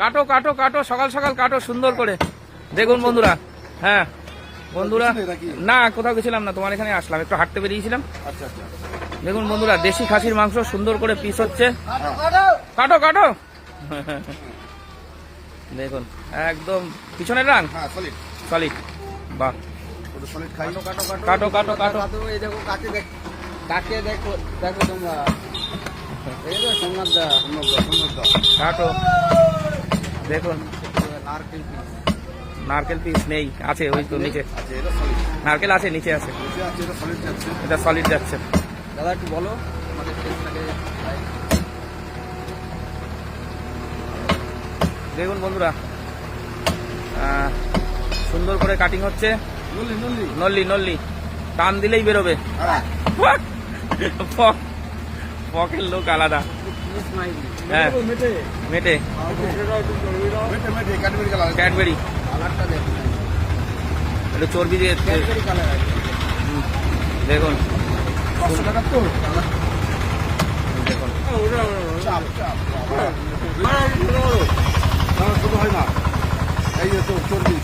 কাটো কাটো কাটো, সকাল সকাল কাটো সুন্দর করে। দেখুন বন্ধুরা, হ্যাঁ বন্ধুরা, না কোথাও গেছিলাম না, তোমার এখানে আসলাম, একটু হাঁটতে বেরিয়েছিলাম। দেখুন বন্ধুরা, দেশি খাসির মাংস সুন্দর করে পিস হচ্ছে। কাটো কাটো, দেখুন একদম পিছনের রাং সলিড। বাহ, কাটো কাটো কাটো, কাটো। দেখুন নারকেল পিস নেই, আছে ওই তো নিচে, নারকেল আছে নিচে আছে, এটা সলিড যাচ্ছে। দাদা একটু বলো। দেখুন বন্ধুরা, সুন্দর করে কাটিং হচ্ছে। নল্লি নল্লি টান দিলেই বেরোবে, পকের লোক আলাদা। হ্যাঁ মেটে ক্যাডবেরি, একটু চর্বি দিয়ে দেখুন। দেখুন হয় না, এই তো চর্বি